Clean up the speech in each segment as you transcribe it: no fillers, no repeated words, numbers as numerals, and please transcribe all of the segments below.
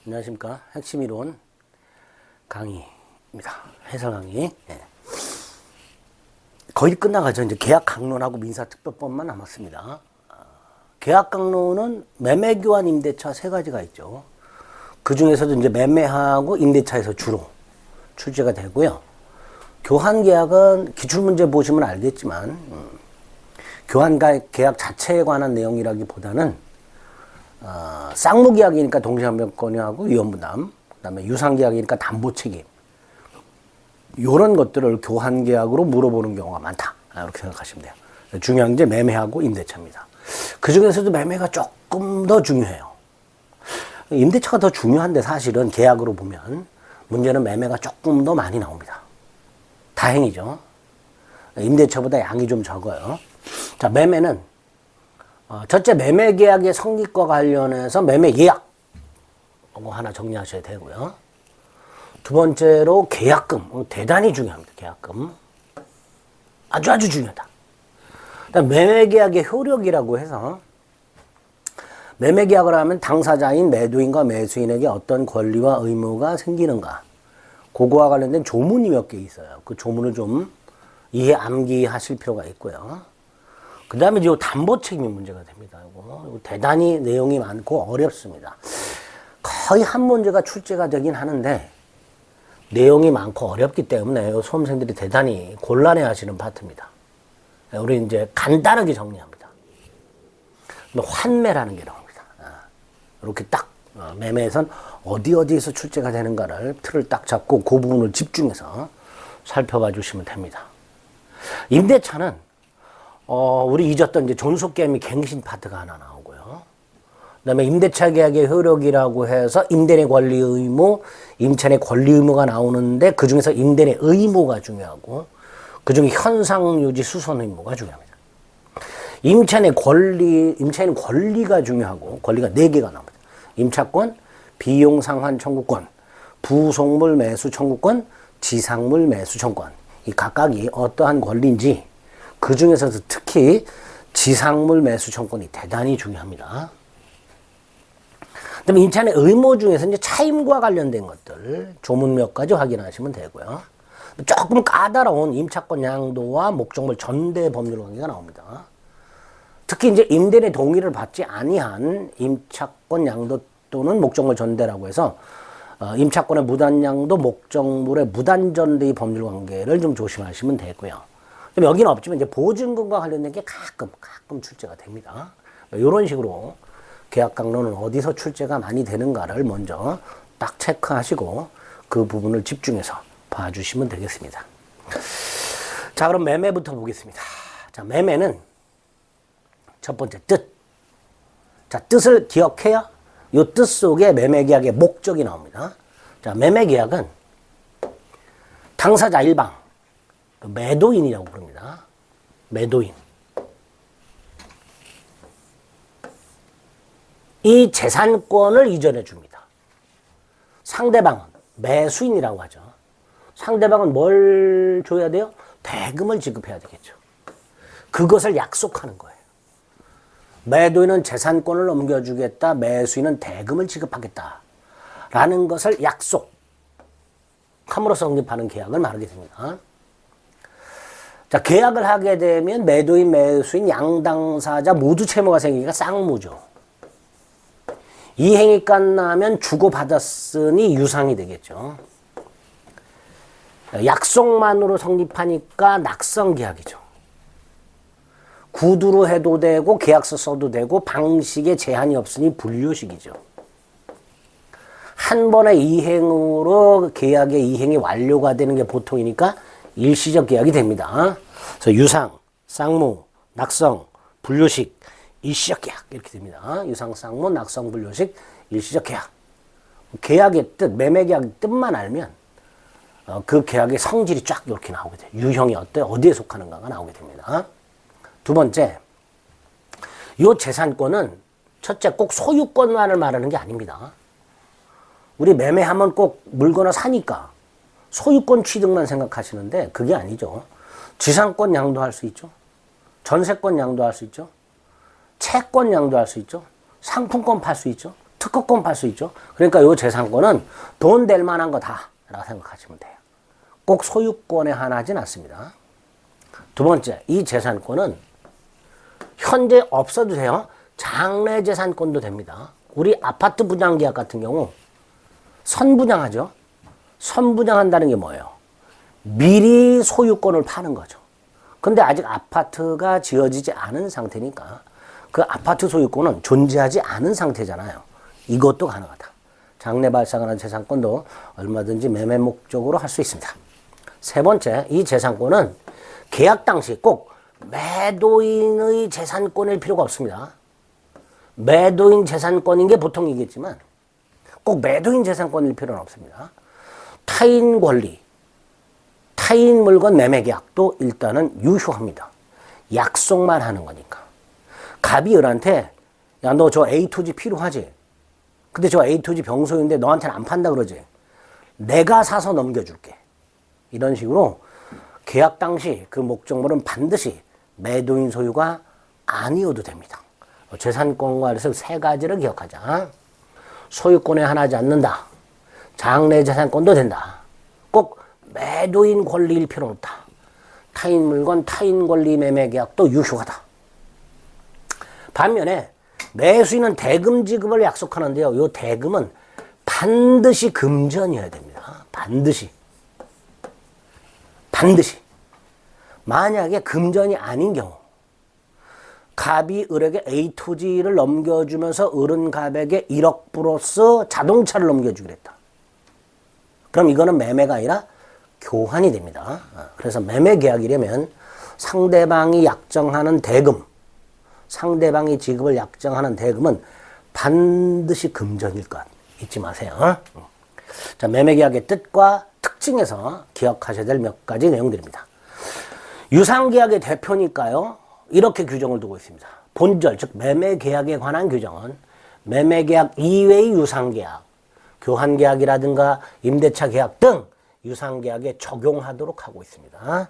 안녕하십니까. 핵심 이론 강의입니다. 해설 강의. 네. 거의 끝나가죠. 이제 계약 강론하고 민사특별법만 남았습니다. 계약 강론은 매매, 교환, 임대차 세 가지가 있죠. 그 중에서도 이제 매매하고 임대차에서 주로 출제가 되고요. 교환 계약은 기출문제 보시면 알겠지만, 교환 계약 자체에 관한 내용이라기보다는 쌍무계약이니까 동시환변권하고 위험부담, 그 다음에 유상계약이니까 담보책임, 이런 것들을 교환계약으로 물어보는 경우가 많다, 이렇게 생각하시면 돼요. 중요한 게 매매하고 임대차입니다. 그 중에서도 매매가 조금 더 중요해요. 임대차가 더 중요한데 사실은 계약으로 보면 문제는 매매가 조금 더 많이 나옵니다. 다행이죠. 임대차보다 양이 좀 적어요. 자, 매매는 첫째, 매매 계약의 성립과 관련해서 매매 예약 이거 하나 정리하셔야 되고요. 두 번째로 계약금, 대단히 중요합니다. 계약금 아주 중요하다. 그다음 매매 계약의 효력이라고 해서 매매 계약을 하면 당사자인 매도인과 매수인에게 어떤 권리와 의무가 생기는가, 그거와 관련된 조문이 몇 개 있어요. 그 조문을 좀 암기하실 필요가 있고요. 그 다음에 이제 담보 책임이 문제가 됩니다. 이거 대단히 내용이 많고 어렵습니다. 거의 한 문제가 출제가 되긴 하는데 내용이 많고 어렵기 때문에 수험생들이 대단히 곤란해 하시는 파트입니다. 우리 이제 간단하게 정리합니다. 환매라는 게 나옵니다. 이렇게 딱 매매에선 어디에서 출제가 되는가를 틀을 딱 잡고 그 부분을 집중해서 살펴봐 주시면 됩니다. 임대차는 우리 잊었던 이제 존속계약 및 갱신 파트가 하나 나오고요. 그 다음에 임대차 계약의 효력이라고 해서 임대인의 권리 의무, 임차인의 권리 의무가 나오는데 그 중에서 임대인의 의무가 중요하고 그 중에 현상 유지 수선 의무가 중요합니다. 임차인의 권리가 중요하고 권리가 4개가 나옵니다. 임차권, 비용 상환 청구권, 부속물 매수 청구권, 지상물 매수 청구권. 이 각각이 어떠한 권리인지, 그 중에서도 특히 지상물 매수 청구권이 대단히 중요합니다. 그다음에 임차인의 의무 중에서 이제 차임과 관련된 것들 조문 몇 가지 확인하시면 되고요. 조금 까다로운 임차권 양도와 목적물 전대 법률 관계가 나옵니다. 특히 이제 임대인의 동의를 받지 아니한 임차권 양도 또는 목적물 전대라고 해서 임차권의 무단 양도, 목적물의 무단 전대의 법률 관계를 좀 조심하시면 되고요. 여기는 없지만 이제 보증금과 관련된 게 가끔 출제가 됩니다. 이런 식으로 계약 강론은 어디서 출제가 많이 되는가를 먼저 딱 체크하시고 그 부분을 집중해서 봐주시면 되겠습니다. 자, 그럼 매매부터 보겠습니다. 자, 매매는 첫 번째 뜻. 자, 뜻을 기억해야 이 뜻 속에 매매 계약의 목적이 나옵니다. 자, 매매 계약은 당사자 일방, 매도인이라고 부릅니다. 매도인. 이 재산권을 이전해 줍니다. 상대방은 매수인이라고 하죠. 상대방은 뭘 줘야 돼요? 대금을 지급해야 되겠죠. 그것을 약속하는 거예요. 매도인은 재산권을 넘겨주겠다, 매수인은 대금을 지급하겠다 라는 것을 약속함으로써 성립하는 계약을 말하게 됩니다. 자, 계약을 하게 되면 매도인, 매수인, 양당사자 모두 채무가 생기니까 쌍무죠. 이행이 끝나면 주고받았으니 유상이 되겠죠. 약속만으로 성립하니까 낙성계약이죠. 구두로 해도 되고 계약서 써도 되고 방식에 제한이 없으니 분류식이죠. 한 번의 이행으로 계약의 이행이 완료가 되는 게 보통이니까 일시적 계약이 됩니다. 그래서 유상, 쌍무, 낙성, 분류식, 일시적 계약 이렇게 됩니다. 유상, 쌍무, 낙성, 분류식, 일시적 계약. 계약의 뜻, 매매 계약의 뜻만 알면 그 계약의 성질이 쫙 이렇게 나오게 돼요. 유형이 어디에 속하는가가 나오게 됩니다. 두 번째, 이 재산권은 첫째 꼭 소유권만을 말하는 게 아닙니다. 우리 매매하면 꼭 물건을 사니까 소유권 취득만 생각하시는데 그게 아니죠. 지상권 양도할 수 있죠. 전세권 양도할 수 있죠. 채권 양도할 수 있죠. 상품권 팔 수 있죠. 특허권 팔 수 있죠. 그러니까 요 재산권은 돈 될 만한 거다라고 생각하시면 돼요. 꼭 소유권에 한하진 않습니다. 두 번째, 이 재산권은 현재 없어도 돼요. 장래 재산권도 됩니다. 우리 아파트 분양 계약 같은 경우 선분양하죠. 선분양한다는 게 뭐예요? 미리 소유권을 파는 거죠. 근데 아직 아파트가 지어지지 않은 상태니까 그 아파트 소유권은 존재하지 않은 상태잖아요. 이것도 가능하다. 장래 발생하는 재산권도 얼마든지 매매 목적으로 할 수 있습니다. 세 번째, 이 재산권은 계약 당시 꼭 매도인의 재산권일 필요가 없습니다. 매도인 재산권인 게 보통이겠지만 꼭 매도인 재산권일 필요는 없습니다. 타인 권리, 타인 물건 매매 계약도 일단은 유효합니다. 약속만 하는 거니까. 갑이 을한테 야, 너 저 A 토지 필요하지? 근데 저 A 토지 병소인데 너한테는 안 판다 그러지? 내가 사서 넘겨줄게. 이런 식으로 계약 당시 그 목적물은 반드시 매도인 소유가 아니어도 됩니다. 재산권과 관련해서 세 가지를 기억하자. 소유권에 한하지 않는다. 장래 재산권도 된다. 꼭 매도인 권리일 필요는 없다. 타인 물건, 타인 권리 매매 계약도 유효하다. 반면에 매수인은 대금 지급을 약속하는데요. 이 대금은 반드시 금전이어야 됩니다. 반드시. 만약에 금전이 아닌 경우 갑이 을에게 A 토지를 넘겨주면서 을은 갑에게 1억 플러스 자동차를 넘겨주기로 했다. 그럼 이거는 매매가 아니라 교환이 됩니다. 그래서 매매 계약이라면 상대방이 약정하는 대금, 상대방이 지급을 약정하는 대금은 반드시 금전일 것 잊지 마세요. 자, 매매 계약의 뜻과 특징에서 기억하셔야 될 몇 가지 내용들입니다. 유상계약의 대표니까요. 이렇게 규정을 두고 있습니다. 본절, 즉 매매 계약에 관한 규정은 매매 계약 이외의 유상계약, 교환 계약이라든가 임대차 계약 등 유상 계약에 적용하도록 하고 있습니다.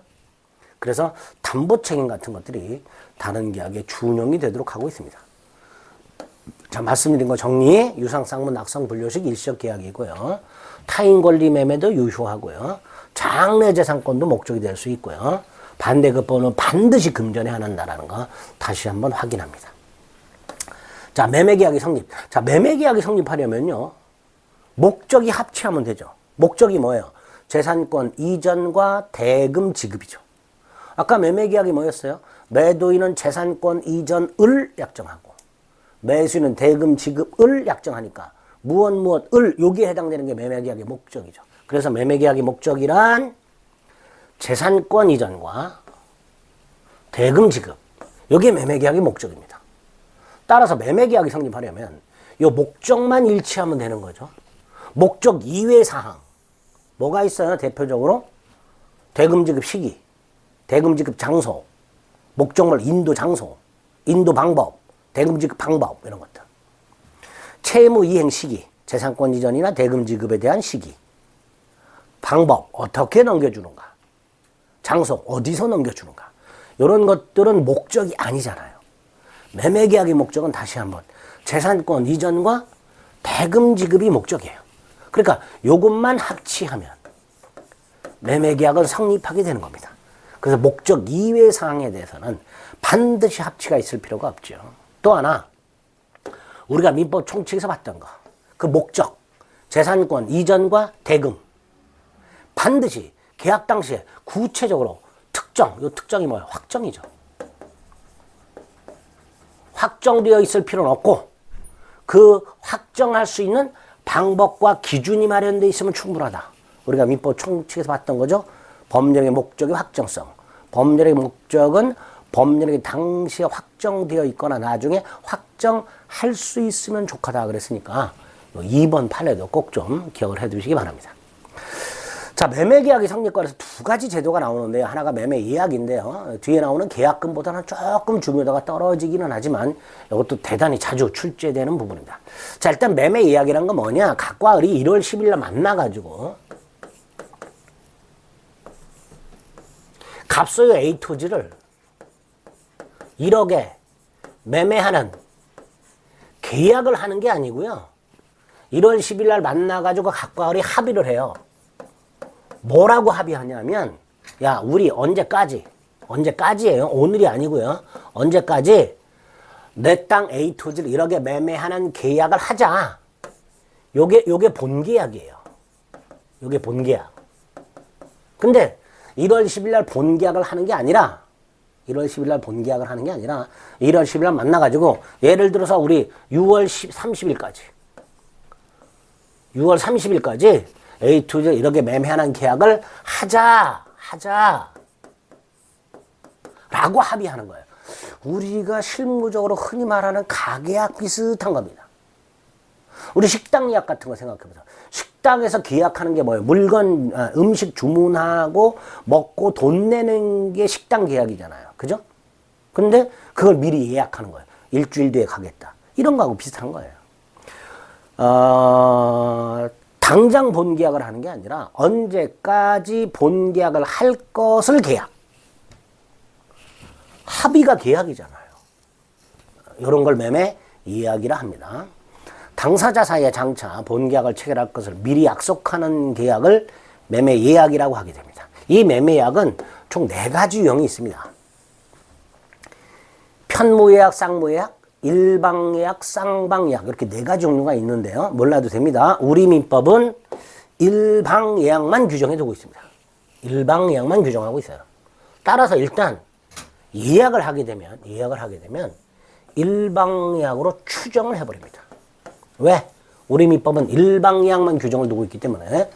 그래서 담보 책임 같은 것들이 다른 계약에 준용이 되도록 하고 있습니다. 자, 말씀드린 거 정리. 유상 쌍문 낙성 분료식 일시적 계약이고요. 타인 권리 매매도 유효하고요. 장래 재산권도 목적이 될 수 있고요. 반대급부는 반드시 금전에 한한다라는 거 다시 한번 확인합니다. 자, 매매계약이 성립. 자, 매매계약이 성립하려면요. 목적이 합치하면 되죠. 목적이 뭐예요? 재산권 이전과 대금 지급이죠. 아까 매매계약이 뭐였어요? 매도인은 재산권 이전을 약정하고 매수인은 대금 지급을 약정하니까 무엇을 여기에 해당되는 게 매매계약의 목적이죠. 그래서 매매계약의 목적이란 재산권 이전과 대금 지급, 이게 매매계약의 목적입니다. 따라서 매매계약이 성립하려면 이 목적만 일치하면 되는 거죠. 목적 이외 사항 뭐가 있어요? 대표적으로 대금 지급 시기, 대금 지급 장소, 목적물 인도 장소, 인도 방법, 대금 지급 방법 이런 것들. 채무 이행 시기, 재산권 이전이나 대금 지급에 대한 시기, 방법 어떻게 넘겨주는가, 장소 어디서 넘겨주는가, 이런 것들은 목적이 아니잖아요. 매매계약의 목적은 다시 한번 재산권 이전과 대금 지급이 목적이에요. 그러니까 이것만 합치하면 매매계약은 성립하게 되는 겁니다. 그래서 목적 이외 사항에 대해서는 반드시 합치가 있을 필요가 없죠. 또 하나 우리가 민법 총칙에서 봤던 거, 그 목적, 재산권 이전과 대금 반드시 계약 당시에 구체적으로 특정, 이 특정이 뭐예요? 확정이죠. 확정되어 있을 필요는 없고 그 확정할 수 있는 방법과 기준이 마련되어 있으면 충분하다. 우리가 민법 총칙에서 봤던 거죠. 법령의 목적의 확정성. 법령의 목적은 법령이 당시에 확정되어 있거나 나중에 확정할 수 있으면 좋겠다 그랬으니까 2번 판례도 꼭 좀 기억을 해 두시기 바랍니다. 자, 매매계약의 성립관에서 두 가지 제도가 나오는데요. 하나가 매매예약인데요. 뒤에 나오는 계약금보다는 조금 중요도가 떨어지기는 하지만 이것도 대단히 자주 출제되는 부분입니다. 자, 일단 매매예약이란 건 뭐냐? 갑과 을이 1월 10일 날 만나가지고 갑소유 A 토지를 1억에 매매하는 계약을 하는 게 아니고요. 1월 10일 날 만나가지고 각과 을이 합의를 해요. 뭐라고 합의하냐면, 야, 우리 언제까지예요? 오늘이 아니고요. 언제까지 내 땅 A 토지를 1억에 매매하는 계약을 하자. 요게 본계약이에요. 요게 본계약. 근데 1월 10일 날 본계약을 하는 게 아니라 1월 10일 날 본계약을 하는 게 아니라 1월 10일 날 만나가지고 예를 들어서 우리 6월 30일까지 A 토지를 1억에 매매하는 계약을 하자 라고 합의하는 거예요. 우리가 실무적으로 흔히 말하는 가계약 비슷한 겁니다. 우리 식당 예약 같은 거 생각해보세요. 식당에서 계약하는 게 뭐예요? 음식 주문하고 먹고 돈 내는 게 식당 계약이잖아요. 그죠? 근데 그걸 미리 예약하는 거예요. 일주일 뒤에 가겠다. 이런 거하고 비슷한 거예요. 당장 본계약을 하는 게 아니라 언제까지 본계약을 할 것을 계약. 합의가 계약이잖아요. 이런 걸 매매 이야기라 합니다. 당사자 사이에 장차 본계약을 체결할 것을 미리 약속하는 계약을 매매 예약이라고 하게 됩니다. 이 매매 예약은 총 4가지 유형이 있습니다. 편무예약, 쌍무예약, 일방예약, 쌍방예약 이렇게 4가지 종류가 있는데요. 몰라도 됩니다. 우리 민법은 일방예약만 규정해 두고 있습니다. 일방예약만 규정하고 있어요. 따라서 일단 예약을 하게 되면 일방예약으로 추정을 해버립니다. 왜? 우리 민법은 일방예약만 규정을 두고 있기 때문에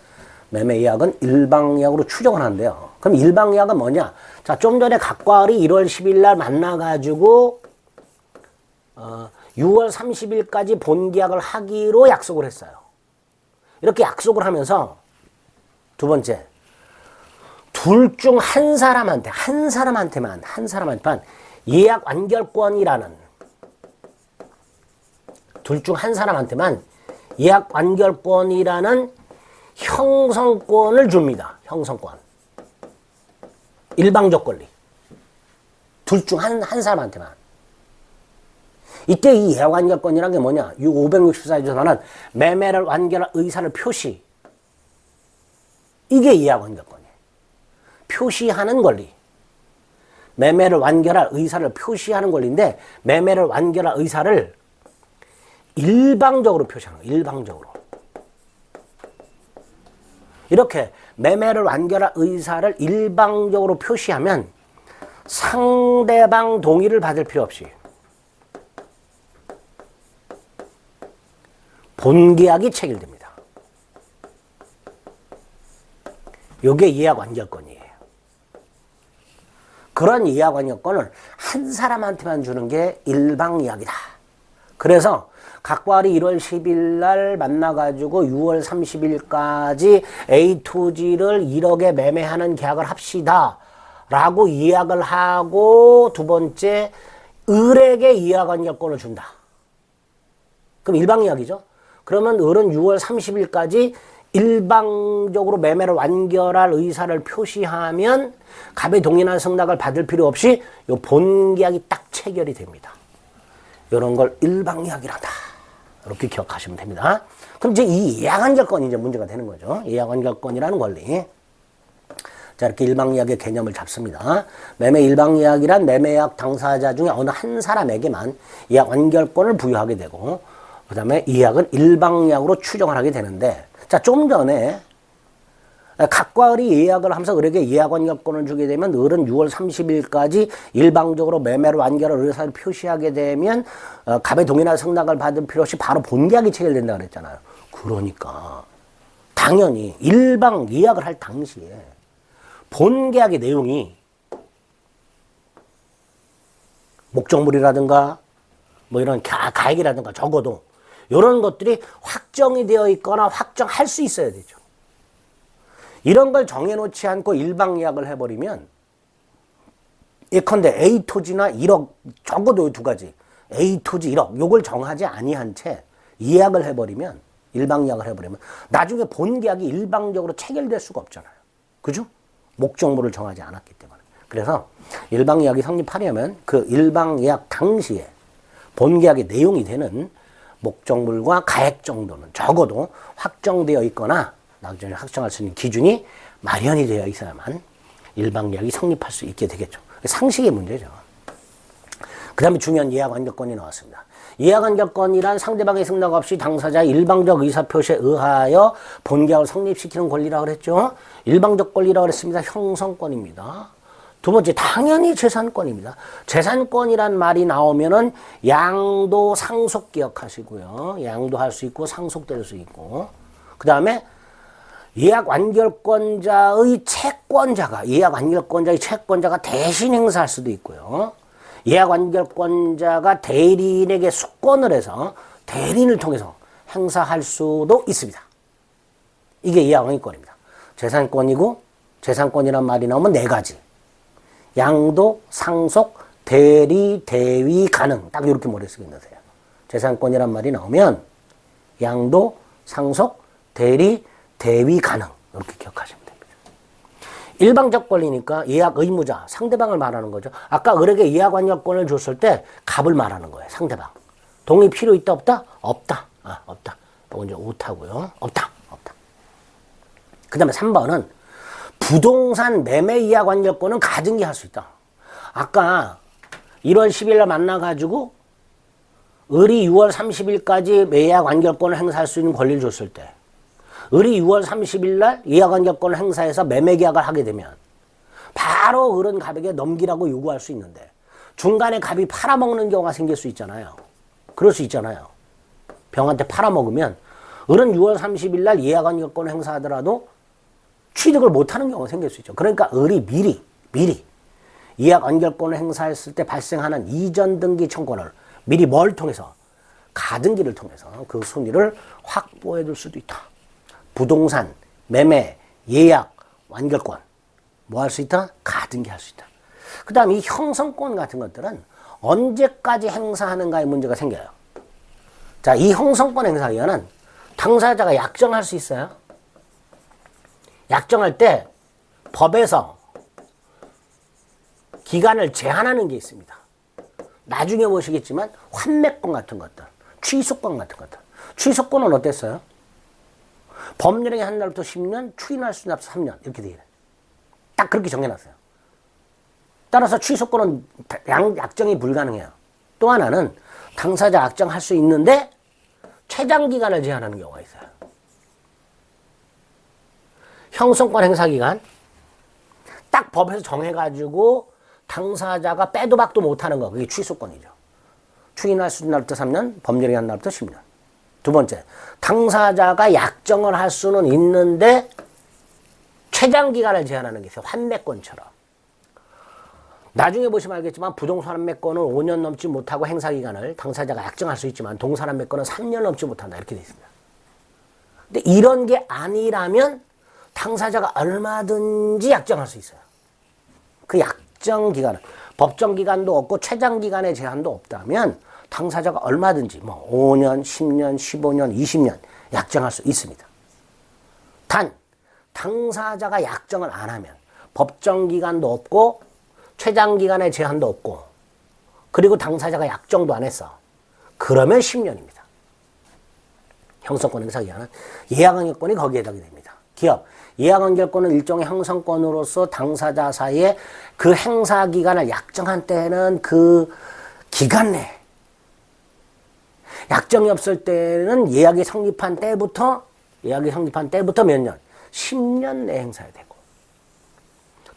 매매예약은 일방예약으로 추정을 하는데요. 그럼 일방예약은 뭐냐? 자, 좀 전에 각과 을이 1월 10일 날 만나가지고 6월 30일까지 본계약을 하기로 약속을 했어요. 이렇게 약속을 하면서 두 번째, 둘 중 한 사람한테만 예약 완결권이라는 둘 중 한 사람한테만 예약 완결권이라는 형성권을 줍니다. 형성권. 일방적 권리. 둘 중 한 사람한테만. 이때 이 예약 완결권이라는 게 뭐냐? 564조에서 말하는 매매를 완결할 의사를 표시. 이게 예약 완결권이에요. 표시하는 권리. 매매를 완결할 의사를 표시하는 권리인데 매매를 완결할 의사를 일방적으로 표시하는 거예요. 일방적으로. 이렇게 매매를 완결할 의사를 일방적으로 표시하면 상대방 동의를 받을 필요 없이 본계약이 체결됩니다. 이게 예약 완결권이에요. 그런 예약 완결권을 한 사람한테만 주는 게 일방예약이다. 그래서 각과 을이 1월 10일 날 만나가지고 6월 30일까지 A 토지를 1억에 매매하는 계약을 합시다. 라고 예약을 하고 두 번째, 을에게 예약 완결권을 준다. 그럼 일방예약이죠. 그러면 을은 6월 30일까지 일방적으로 매매를 완결할 의사를 표시하면 갑의 동의나 승낙을 받을 필요 없이 요 본계약이 딱 체결이 됩니다. 이런 걸 일방예약이란다. 이렇게 기억하시면 됩니다. 그럼 이제 이 예약완결권이 이제 문제가 되는 거죠. 예약완결권이라는 권리. 자, 이렇게 일방예약의 개념을 잡습니다. 매매 일방예약이란 매매예약 당사자 중에 어느 한 사람에게만 예약완결권을 부여하게 되고, 그 다음에 이 예약은 일방예약으로 추정을 하게 되는데, 자, 좀 전에 각과 을이 예약을 하면서 을에게 예약 완결권을 주게 되면 을은 6월 30일까지 일방적으로 매매를 완결할 의사를 표시하게 되면 갑의 동의나 승낙을 받을 필요 없이 바로 본계약이 체결된다 그랬잖아요. 그러니까 당연히 일방 예약을 할 당시에 본계약의 내용이 목적물이라든가 뭐 이런 가액이라든가 적어도 이런 것들이 확정이 되어 있거나 확정할 수 있어야 되죠. 이런 걸 정해놓지 않고 일방예약을 해버리면 예컨대 A 토지나 1억, 적어도 2가지 A 토지 1억 요걸 정하지 아니한 채 예약을 해버리면, 일방예약을 해버리면 나중에 본계약이 일방적으로 체결될 수가 없잖아요. 그죠? 목적물을 정하지 않았기 때문에. 그래서 일방예약이 성립하려면 그 일방예약 당시에 본계약의 내용이 되는 목적물과 가액 정도는 적어도 확정되어 있거나 나중에 확정할 수 있는 기준이 마련이 되어 있어야만 일방계약이 성립할 수 있게 되겠죠. 상식의 문제죠. 그 다음에 중요한 예약완결권이 나왔습니다. 예약완결권이란 상대방의 승낙 없이 당사자의 일방적 의사표시에 의하여 본계약을 성립시키는 권리라고 그랬죠. 일방적 권리라고 그랬습니다. 형성권입니다. 두 번째, 당연히 재산권입니다. 재산권이란 말이 나오면은 양도 상속 기억하시고요. 양도할 수 있고 상속될 수 있고. 그 다음에 예약완결권자의 채권자가 대신 행사할 수도 있고요. 예약완결권자가 대리인에게 수권을 해서 대리인을 통해서 행사할 수도 있습니다. 이게 예약완결권입니다. 재산권이고 재산권이란 말이 나오면 네 가지. 양도, 상속, 대리, 대위, 가능. 딱 이렇게 머릿속에 넣으세요. 재산권이란 말이 나오면 양도, 상속, 대리, 대위, 가능. 이렇게 기억하시면 됩니다. 일방적 권리니까 예약 의무자, 상대방을 말하는 거죠. 아까 을에게 예약완결권을 줬을 때 갑을 말하는 거예요. 상대방. 동의 필요 있다 없다? 없다. 없다. 이건 이제 오타고요. 없다. 그 다음에 3번은 부동산 매매 예약완결권은 가등기 할 수 있다. 아까 1월 10일 날 만나가지고 을이 6월 30일까지 매약완결권을 행사할 수 있는 권리를 줬을 때 을이 6월 30일 날 예약완결권을 행사해서 매매계약을 하게 되면 바로 을은 갑에게 넘기라고 요구할 수 있는데 중간에 갑이 팔아먹는 경우가 생길 수 있잖아요. 그럴 수 있잖아요. 병한테 팔아먹으면 을은 6월 30일 날 예약완결권을 행사하더라도 취득을 못하는 경우가 생길 수 있죠. 그러니까 을이 미리 예약완결권을 행사했을 때 발생하는 이전 등기 청구를 미리 뭘 통해서? 가등기를 통해서 그 순위를 확보해 둘 수도 있다. 부동산, 매매, 예약, 완결권 뭐 할 수 있다? 가등기 할 수 있다. 그 다음 이 형성권 같은 것들은 언제까지 행사하는가의 문제가 생겨요. 자, 이 형성권 행사 기간은 당사자가 약정할 수 있어요. 약정할 때 법에서 기간을 제한하는 게 있습니다. 나중에 보시겠지만 환매권 같은 것들, 취소권 같은 것들. 취소권은 어땠어요? 법률행위 한 날부터 10년, 추인할 수 있는 3년 이렇게 되어 있어요. 딱 그렇게 정해놨어요. 따라서 취소권은 약정이 불가능해요. 또 하나는 당사자 약정할 수 있는데 최장기간을 제한하는 경우가 있어요. 형성권 행사기간 딱 법에서 정해가지고 당사자가 빼도 박도 못하는 거 그게 취소권이죠. 추인할 수 있는 날부터 3년, 법률행위 한 날부터 10년. 두 번째, 당사자가 약정을 할 수는 있는데 최장기간을 제한하는 게 있어요. 환매권처럼. 나중에 보시면 알겠지만 부동산 환매권은 5년 넘지 못하고 행사기간을 당사자가 약정할 수 있지만 동산 환매권은 3년 넘지 못한다 이렇게 되어 있습니다. 근데 이런 게 아니라면 당사자가 얼마든지 약정할 수 있어요. 그 약정 기간은 법정 기간도 없고 최장 기간의 제한도 없다면 당사자가 얼마든지 뭐 5년, 10년, 15년, 20년 약정할 수 있습니다. 단 당사자가 약정을 안 하면 법정 기간도 없고 최장 기간의 제한도 없고 그리고 당사자가 약정도 안 했어. 그러면 10년입니다. 형성권 행사 기간은 예약완결권이 거기에 해당이 됩니다. 기업 예약완결권은 일종의 형성권으로서 당사자 사이에 그 행사 기간을 약정한 때는 그 기간 내 약정이 없을 때는 예약이 성립한 때부터 몇 년? 10년 내 행사해야 되고.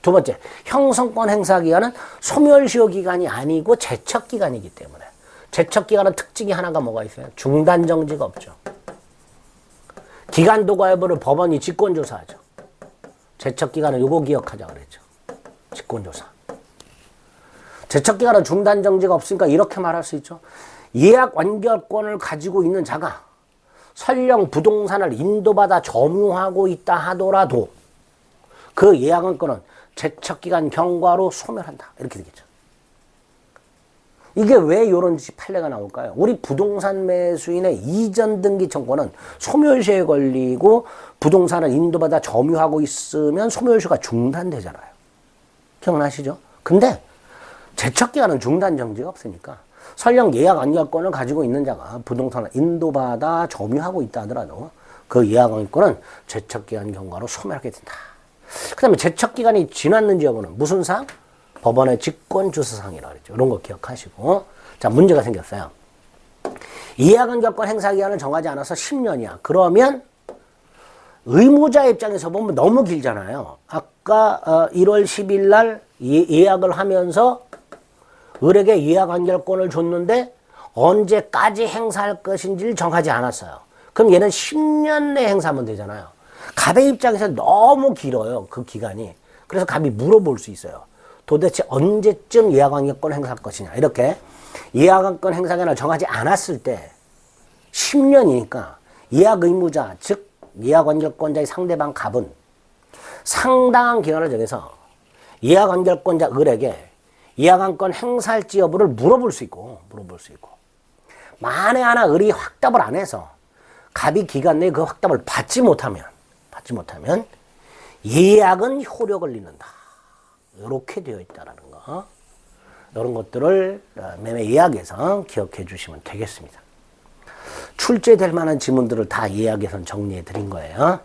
두 번째, 형성권 행사 기간은 소멸시효 기간이 아니고 제척 기간이기 때문에 제척 기간은 특징이 하나가 뭐가 있어요? 중단 정지가 없죠. 기간 도과 여부를 법원이 직권조사하죠. 제척 기간은 요거 기억하자 그랬죠. 직권조사. 제척 기간은 중단 정지가 없으니까 이렇게 말할 수 있죠. 예약 완결권을 가지고 있는 자가 설령 부동산을 인도받아 점유하고 있다 하더라도 그 예약권은 제척기간 경과로 소멸한다. 이렇게 되겠죠. 이게 왜 이런 판례가 나올까요? 우리 부동산 매수인의 이전 등기 청구는 소멸시효에 걸리고 부동산을 인도받아 점유하고 있으면 소멸시효가 중단되잖아요. 기억나시죠? 근데 제척기간은 중단 정지가 없으니까 설령 예약 완결권을 가지고 있는 자가 부동산을 인도받아 점유하고 있다 하더라도 그 예약 완결권은 제척기간 경과로 소멸하게 된다. 그 다음에 제척기간이 지났는지 여부는 무슨 상? 법원의 직권주소상이라고 그랬죠. 이런 거 기억하시고. 자, 문제가 생겼어요. 예약 완결권 행사 기간을 정하지 않아서 10년이야. 그러면 의무자 입장에서 보면 너무 길잖아요. 아까 1월 10일 날 예약을 하면서 을에게 예약 완결권을 줬는데 언제까지 행사할 것인지를 정하지 않았어요. 그럼 얘는 10년 내 행사하면 되잖아요. 갑의 입장에서 너무 길어요. 그 기간이. 그래서 갑이 물어볼 수 있어요. 도대체 언제쯤 예약 완결권 행사할 것이냐. 이렇게 예약 완결권 행사 기간을 정하지 않았을 때 10년이니까 예약 의무자, 즉 예약 완결권자의 상대방 갑은 상당한 기간을 정해서 예약 완결권자 을에게 예약 완결권 행사할지 여부를 물어볼 수 있고 만에 하나 을이 확답을 안 해서 갑이 기간 내에 그 확답을 받지 못하면 예약은 효력을 잃는다. 이렇게 되어 있다라는 거. 이런 것들을 매매 예약에서 기억해 주시면 되겠습니다. 출제될 만한 지문들을 다 예약에선 정리해 드린 거예요.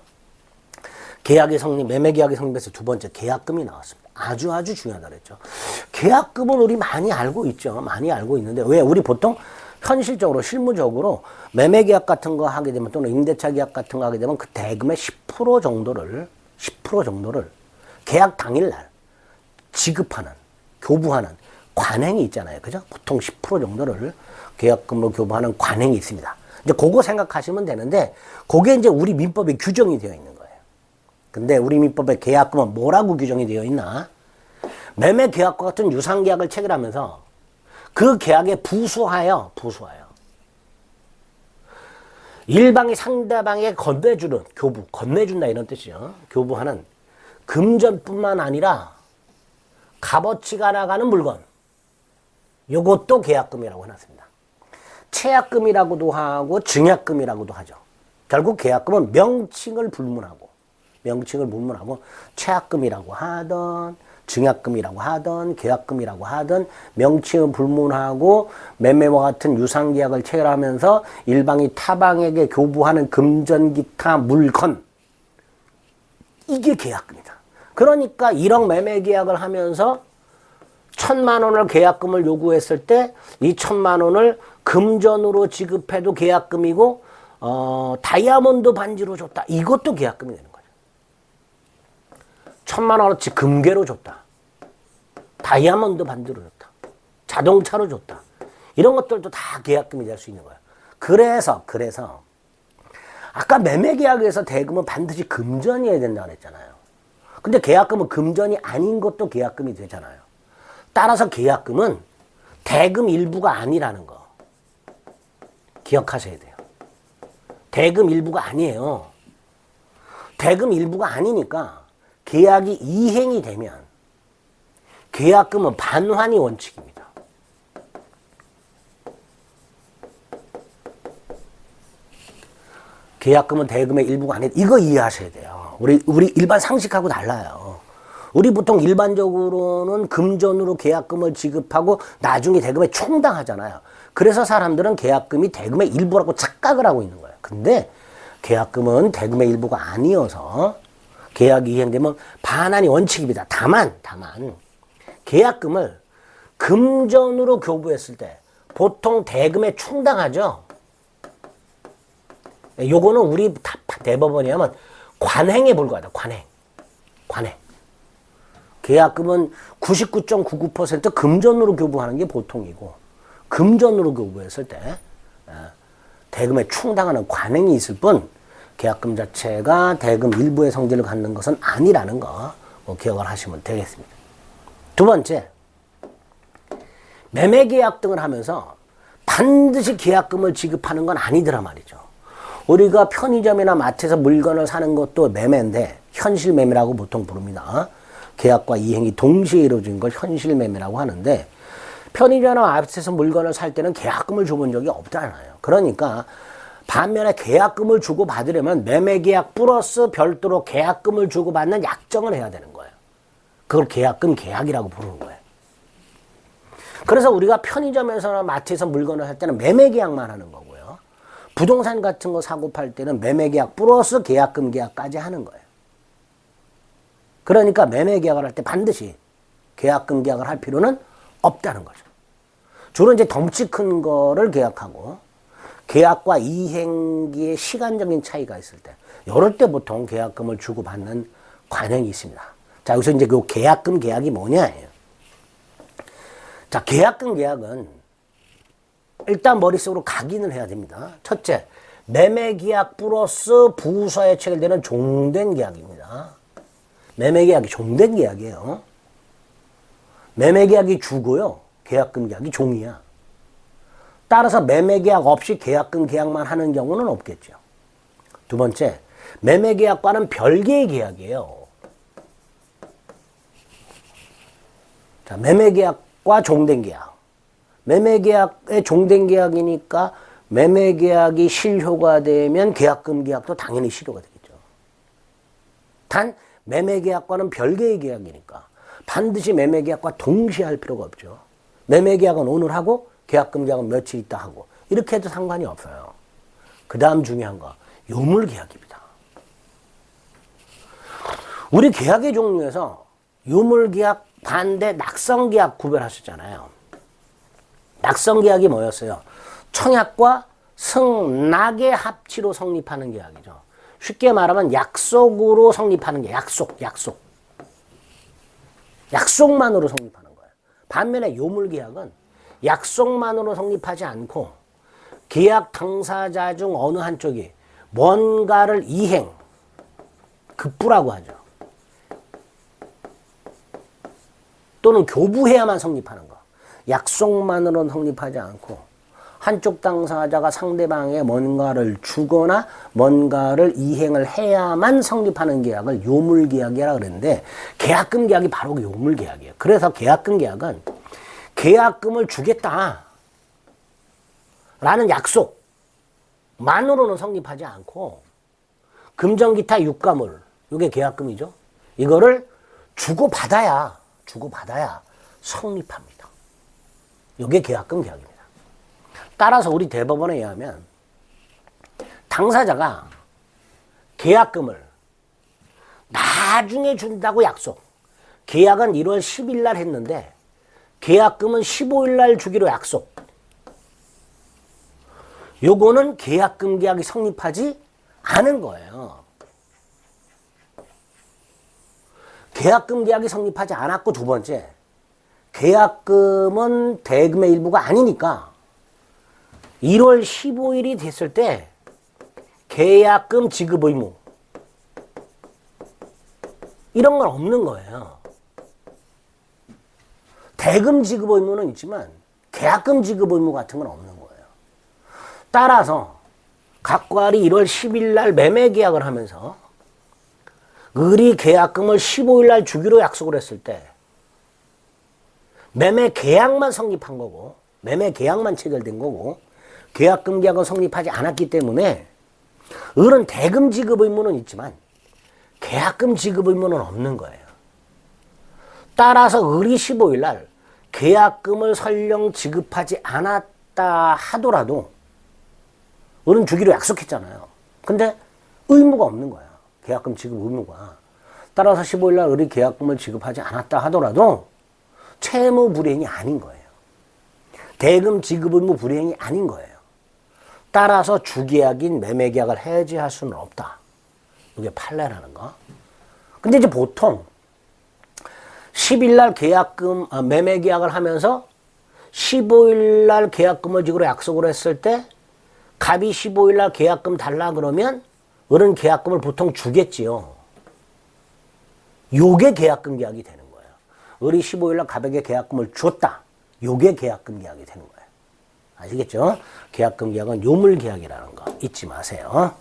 계약의 성립, 매매 계약의 성립에서 두 번째 계약금이 나왔습니다. 아주 중요하다 그랬죠. 계약금은 우리 많이 알고 있죠. 많이 알고 있는데 왜 우리 보통 현실적으로 실무적으로 매매 계약 같은 거 하게 되면 또는 임대차 계약 같은 거 하게 되면 그 대금의 10% 정도를 계약 당일날 지급하는 교부하는 관행이 있잖아요. 그죠? 보통 10% 정도를 계약금으로 교부하는 관행이 있습니다. 이제 그거 생각하시면 되는데 그게 이제 우리 민법에 규정이 되어 있는 거예요. 근데 우리 민법에 계약금은 뭐라고 규정이 되어 있나? 매매 계약과 같은 유상 계약을 체결하면서 그 계약에 부수하여 일방이 상대방에게 건네주는 교부, 건네준다 이런 뜻이죠. 교부하는 금전뿐만 아니라 값어치가 나가는 물건, 요것도 계약금이라고 해놨습니다. 체약금이라고도 하고 증약금이라고도 하죠. 결국 계약금은 명칭을 불문하고 체약금이라고 하던 증약금이라고 하던 계약금이라고 하던 명칭을 불문하고 매매와 같은 유상계약을 체결하면서 일방이 타방에게 교부하는 금전 기타 물건, 이게 계약금이다. 그러니까 1억 매매계약을 하면서 1,000만 원을 계약금을 요구했을 때 이 1,000만 원을 금전으로 지급해도 계약금이고 다이아몬드 반지로 줬다. 이것도 계약금이 되는 거죠. 1,000만 원어치 금괴로 줬다. 다이아몬드 반지로 줬다. 자동차로 줬다. 이런 것들도 다 계약금이 될 수 있는 거예요. 그래서 아까 매매계약에서 대금은 반드시 금전이어야 된다고 했잖아요. 근데 계약금은 금전이 아닌 것도 계약금이 되잖아요. 따라서 계약금은 대금 일부가 아니라는 거 기억하셔야 돼요. 대금 일부가 아니에요. 대금 일부가 아니니까 계약이 이행이 되면 계약금은 반환이 원칙입니다. 계약금은 대금의 일부가 아니다. 이거 이해하셔야 돼요. 우리 일반 상식하고 달라요. 우리 보통 일반적으로는 금전으로 계약금을 지급하고 나중에 대금에 충당하잖아요. 그래서 사람들은 계약금이 대금의 일부라고 착각을 하고 있는 거예요. 근데 계약금은 대금의 일부가 아니어서 계약이 이행되면 반환이 원칙입니다. 다만 계약금을 금전으로 교부했을 때 보통 대금에 충당하죠. 요거는 우리 대법원이 하면 관행에 불과하다. 관행. 계약금은 99.99% 금전으로 교부하는 게 보통이고 금전으로 교부했을 때 대금에 충당하는 관행이 있을 뿐 계약금 자체가 대금 일부의 성질을 갖는 것은 아니라는 거 기억을 하시면 되겠습니다. 두 번째, 매매계약 등을 하면서 반드시 계약금을 지급하는 건 아니더라 말이죠. 우리가 편의점이나 마트에서 물건을 사는 것도 매매인데 현실매매라고 보통 부릅니다. 계약과 이행이 동시에 이루어진 걸 현실매매라고 하는데 편의점이나 마트에서 물건을 살 때는 계약금을 줘본 적이 없잖아요. 그러니까 반면에 계약금을 주고 받으려면 매매계약 플러스 별도로 계약금을 주고 받는 약정을 해야 되는 거예요. 그걸 계약이라고 부르는 거예요. 그래서 우리가 편의점에서나 마트에서 물건을 살 때는 매매계약만 하는 거고요. 부동산 같은 거 사고 팔 때는 매매계약 플러스 계약금 계약까지 하는 거예요. 그러니까 매매계약을 할 때 반드시 계약금 계약을 할 필요는 없다는 거죠. 주로 이제 덩치 큰 거를 계약하고 계약과 이행기의 시간적인 차이가 있을 때, 이럴 때 보통 계약금을 주고받는 관행이 있습니다. 자, 여기서 이제 그 계약금 계약이 뭐냐예요. 자, 계약금 계약은 일단 머릿속으로 각인을 해야 됩니다. 첫째, 매매계약 플러스 부서에 체결되는 종된 계약입니다. 매매계약이 종된 계약이에요. 매매계약이 주고요, 계약금 계약이 종이야. 따라서 매매계약 없이 계약금 계약만 하는 경우는 없겠죠. 두 번째, 매매계약과는 별개의 계약이에요. 자, 매매계약과 종된 계약. 매매계약의 종된 계약이니까 매매계약이 실효가 되면 계약금 계약도 당연히 실효가 되겠죠. 단 매매계약과는 별개의 계약이니까 반드시 매매계약과 동시에 할 필요가 없죠. 매매계약은 오늘 하고 계약금 계약은 며칠 있다 하고 이렇게 해도 상관이 없어요. 그 다음 중요한 거, 유물계약입니다. 우리 계약의 종류에서 유물계약, 반대, 낙성계약 구별하셨잖아요. 낙성계약이 뭐였어요? 청약과 승낙의 합치로 성립하는 계약이죠. 쉽게 말하면 약속으로 성립하는 게 약속만으로 성립하는 거예요. 반면에 요물계약은 약속만으로 성립하지 않고 계약 당사자 중 어느 한쪽이 뭔가를 이행, 급부라고 하죠. 또는 교부해야만 성립하는 거. 약속만으로는 성립하지 않고 한쪽 당사자가 상대방에 뭔가를 주거나 뭔가를 이행을 해야만 성립하는 계약을 요물계약이라고 그러는데, 계약금 계약이 바로 그 요물계약이에요. 그래서 계약금 계약은 계약금을 주겠다 라는 약속만으로는 성립하지 않고 금전기타 유가물, 이게 계약금이죠. 이거를 주고받아야 성립합니다. 이게 계약금 계약입니다. 따라서 우리 대법원에 의하면 당사자가 계약금을 나중에 준다고 약속, 계약은 1월 10일 날 했는데 계약금은 15일 날 주기로 약속, 요거는 계약금 계약이 성립하지 않은 거예요. 계약금 계약이 성립하지 않았고, 두 번째, 계약금은 대금의 일부가 아니니까 1월 15일이 됐을 때 계약금 지급 의무 이런 건 없는 거예요. 대금 지급 의무는 있지만 계약금 지급 의무 같은 건 없는 거예요. 따라서 각괄이 1월 10일 날 매매 계약을 하면서 을이 계약금을 15일 날 주기로 약속을 했을 때 매매 계약만 성립한 거고, 매매 계약만 체결된 거고, 계약금 계약은 성립하지 않았기 때문에 을은 대금 지급 의무는 있지만 계약금 지급 의무는 없는 거예요. 따라서 을이 15일 날 계약금을 설령 지급하지 않았다 하더라도 을은 주기로 약속했잖아요. 근데 의무가 없는 거야. 계약금 지급 의무가. 따라서 15일 날 을이 계약금을 지급하지 않았다 하더라도 채무 불이행이 아닌 거예요. 대금 지급 의무 불이행이 아닌 거예요. 따라서 주계약인 매매계약을 해지할 수는 없다. 이게 판례라는 거. 근데 이제 보통 10일 날 계약금, 매매계약을 하면서 15일 날 계약금을 지기로 약속을 했을 때 갑이 15일 날 계약금 달라 그러면 을은 계약금을 보통 주겠지요. 요게 계약금 계약이 되는 거예요. 을이 15일 날 갑에게 계약금을 줬다. 요게 계약금 계약이 되는 거예요. 아시겠죠? 계약금 계약은 요물계약이라는 거 잊지 마세요.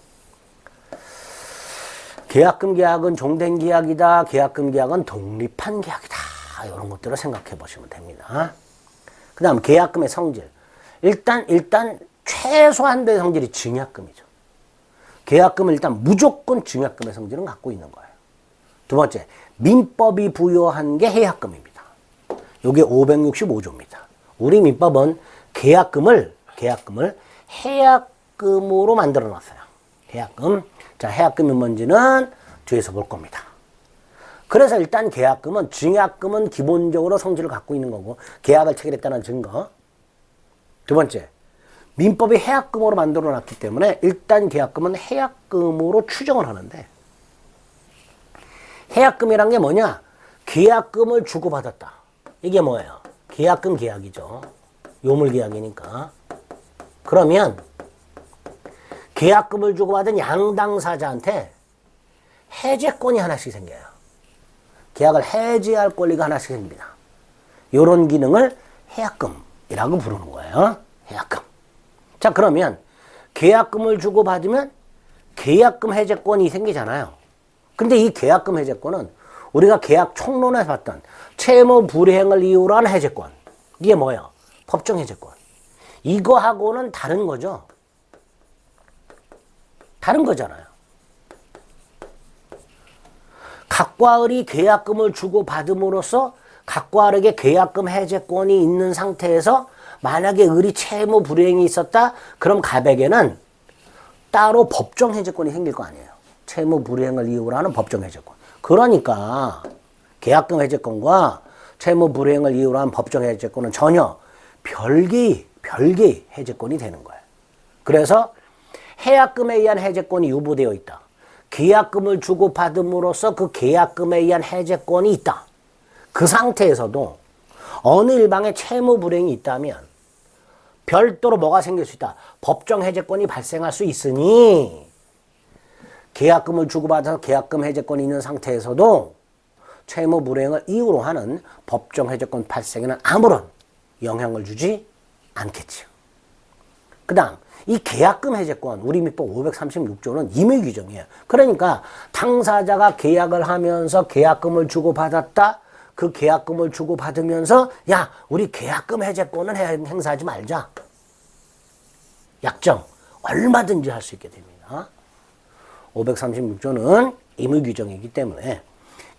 계약금 계약은 종된 계약이다. 계약금 계약은 독립한 계약이다. 이런 것들을 생각해 보시면 됩니다. 그 다음 계약금의 성질. 일단 최소한도의 성질이 증약금이죠. 계약금은 일단 무조건 증약금의 성질은 갖고 있는 거예요. 두 번째, 민법이 부여한 게 해약금입니다. 이게 565조입니다. 우리 민법은 계약금을 해약금으로 만들어 놨어요. 해약금. 자, 해약금이 뭔지는 뒤에서 볼 겁니다. 그래서 일단 계약금은, 증약금은 기본적으로 성질을 갖고 있는 거고, 계약을 체결했다는 증거. 두 번째, 민법이 해약금으로 만들어 놨기 때문에 일단 계약금은 해약금으로 추정을 하는데, 해약금이란 게 뭐냐? 계약금을 주고받았다. 이게 뭐예요? 계약금 계약이죠. 요물계약이니까. 그러면 계약금을 주고받은 양당사자한테 해제권이 하나씩 생겨요. 계약을 해지할 권리가 하나씩 생깁니다. 이런 기능을 해약금이라고 부르는 거예요. 해약금. 자, 그러면 계약금을 주고받으면 계약금 해제권이 생기잖아요. 근데 이 계약금 해제권은 우리가 계약 총론에서 봤던 채무 불이행을 이유로 한 해제권. 이게 뭐예요? 법정 해제권. 이거하고는 다른 거죠. 다른 거잖아요. 각과 을이 계약금을 주고받음으로써 각과 을에게 계약금 해제권이 있는 상태에서 만약에 을이 채무 불이행이 있었다, 그럼 갑에게는 따로 법정 해제권이 생길 거 아니에요. 채무 불이행을 이유로 하는 법정 해제권. 그러니까 계약금 해제권과 채무 불이행을 이유로 한 법정 해제권은 전혀 별개의 해제권이 되는 거예요. 그래서 해약금에 의한 해제권이 유보되어 있다. 계약금을 주고받음으로써 그 계약금에 의한 해제권이 있다. 그 상태에서도 어느 일방에 채무 불이행이 있다면 별도로 뭐가 생길 수 있다. 법정 해제권이 발생할 수 있으니 계약금을 주고받아서 계약금 해제권이 있는 상태에서도 채무 불이행을 이유로 하는 법정 해제권 발생에는 아무런 영향을 주지 않겠지요. 그 다음 이 계약금 해제권, 우리 민법 536조는 임의 규정이에요. 그러니까 당사자가 계약을 하면서 계약금을 주고받았다. 그 계약금을 주고받으면서 야, 우리 계약금 해제권은 행사하지 말자. 약정 얼마든지 할 수 있게 됩니다. 536조는 임의 규정이기 때문에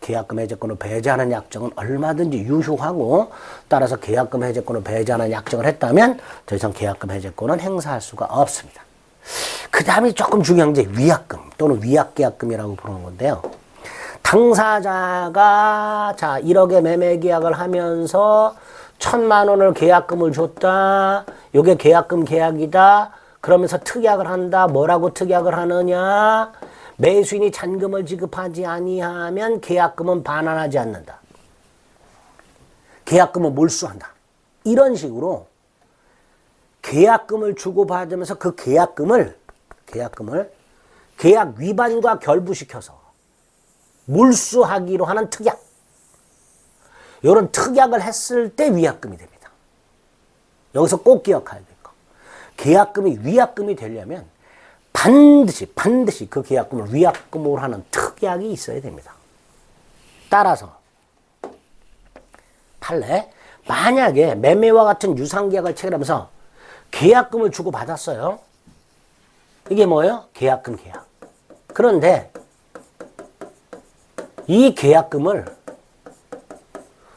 계약금 해제권을 배제하는 약정은 얼마든지 유효하고, 따라서 계약금 해제권을 배제하는 약정을 했다면 더 이상 계약금 해제권은 행사할 수가 없습니다. 그 다음에 조금 중요한 게 위약금 또는 위약계약금이라고 부르는 건데요. 당사자가 1억의 매매 계약을 하면서 1,000만 원을 계약금을 줬다. 이게 계약금 계약이다. 그러면서 특약을 한다. 뭐라고 특약을 하느냐? 매수인이 잔금을 지급하지 아니하면 계약금은 반환하지 않는다. 계약금은 몰수한다. 이런 식으로 계약금을 주고받으면서 그 계약금을 계약 위반과 결부시켜서 몰수하기로 하는 특약. 이런 특약을 했을 때 위약금이 됩니다. 여기서 꼭 기억해야 될 거. 계약금이 위약금이 되려면 반드시 그 계약금을 위약금으로 하는 특약이 있어야 됩니다. 따라서 판례, 만약에 매매와 같은 유상계약을 체결하면서 계약금을 주고받았어요. 이게 뭐예요? 계약금 계약. 그런데 이 계약금을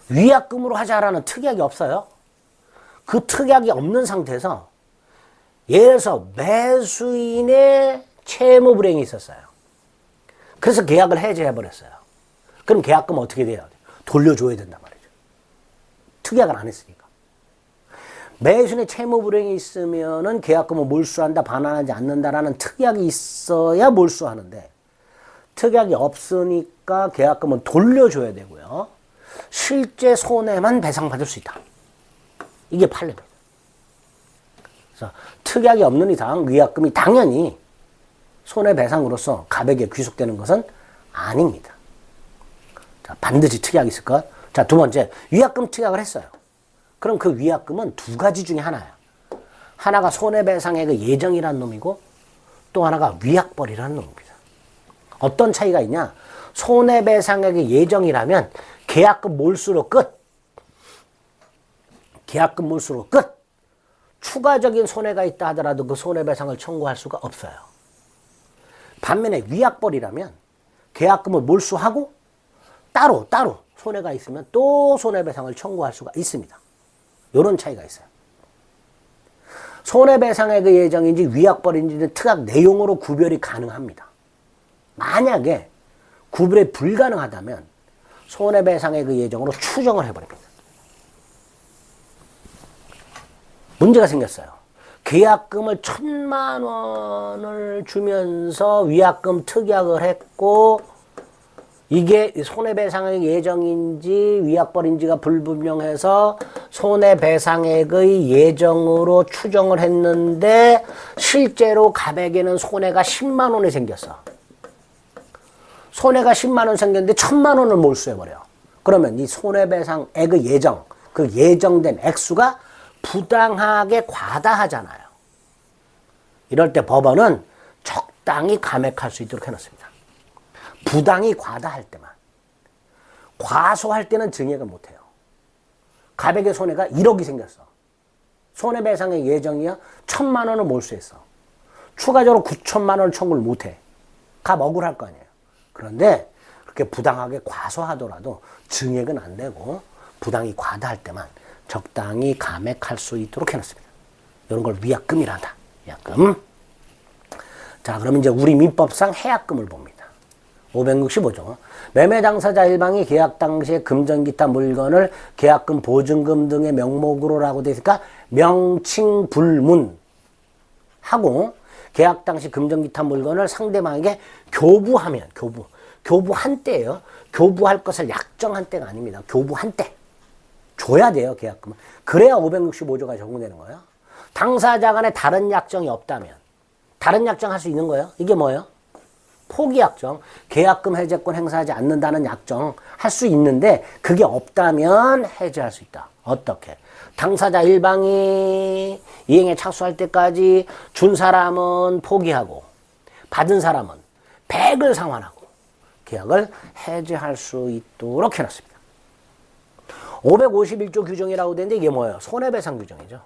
위약금으로 하자라는 특약이 없어요. 그 특약이 없는 상태에서 예를 들어서 매수인의 채무 불이행이 있었어요. 그래서 계약을 해제해버렸어요. 그럼 계약금 어떻게 돼야 돼요? 돌려줘야 된단 말이죠. 특약을 안 했으니까. 매수인의 채무 불이행이 있으면은 계약금을 몰수한다, 반환하지 않는다라는 특약이 있어야 몰수하는데, 특약이 없으니까 계약금은 돌려줘야 되고요. 실제 손해만 배상받을 수 있다. 이게 판례입니다. 그래서 특약이 없는 이상 위약금이 당연히 손해배상으로서 갑에게 귀속되는 것은 아닙니다. 자, 반드시 특약이 있을 것. 자, 두 번째, 위약금 특약을 했어요. 그럼 그 위약금은 두 가지 중에 하나예요. 하나가 손해배상액의 예정이라는 놈이고, 또 하나가 위약벌이라는 놈입니다. 어떤 차이가 있냐? 손해배상액의 예정이라면 계약금 몰수로 끝. 계약금 몰수로 끝. 추가적인 손해가 있다 하더라도 그 손해배상을 청구할 수가 없어요. 반면에 위약벌이라면 계약금을 몰수하고 따로 손해가 있으면 또 손해배상을 청구할 수가 있습니다. 이런 차이가 있어요. 손해배상액의 예정인지 위약벌인지는 특약 내용으로 구별이 가능합니다. 만약에 구별이 불가능하다면 손해배상액의 예정으로 추정을 해버립니다. 문제가 생겼어요. 계약금을 1,000만 원을 주면서 위약금 특약을 했고 이게 손해배상액 예정인지 위약벌인지가 불분명해서 손해배상액의 예정으로 추정을 했는데 실제로 갑에게는 손해가 10만 원이 생겼어. 손해가 10만 원 생겼는데 1,000만 원을 몰수해버려. 그러면 이 손해배상액의 예정, 그 예정된 액수가 부당하게 과다하잖아요. 이럴 때 법원은 적당히 감액할 수 있도록 해놨습니다. 부당히 과다할 때만. 과소할 때는 증액을 못해요. 갑에게 손해가 1억이 생겼어. 손해배상의 예정이야 1,000만 원을 몰수했어. 추가적으로 9천만 원을 청구를 못해. 갑 억울할 거 아니에요. 그런데 그렇게 부당하게 과소하더라도 증액은 안 되고 부당히 과다할 때만 적당히 감액할 수 있도록 해놨습니다. 이런 걸 위약금이란다. 위약금. 자, 그럼 이제 우리 민법상 해약금을 봅니다. 565조. 매매 당사자 일방이 계약 당시에 금전 기타 물건을 계약금, 보증금 등의 명목으로라고 되어 있으니까 명칭 불문 하고 계약 당시 금전 기타 물건을 상대방에게 교부하면 교부한 때예요. 교부할 것을 약정한 때가 아닙니다. 교부한 때. 줘야 돼요, 계약금은. 그래야 565조가 적용되는 거예요. 당사자 간에 다른 약정이 없다면 다른 약정 할 수 있는 거예요. 이게 뭐예요? 포기약정. 계약금 해제권 행사하지 않는다는 약정 할 수 있는데 그게 없다면 해제할 수 있다. 어떻게? 당사자 일방이 이행에 착수할 때까지 준 사람은 포기하고 받은 사람은 배액을 상환하고 계약을 해제할 수 있도록 해놨습니다. 551조 규정이라고 되는데 이게 뭐예요? 손해배상 규정이죠.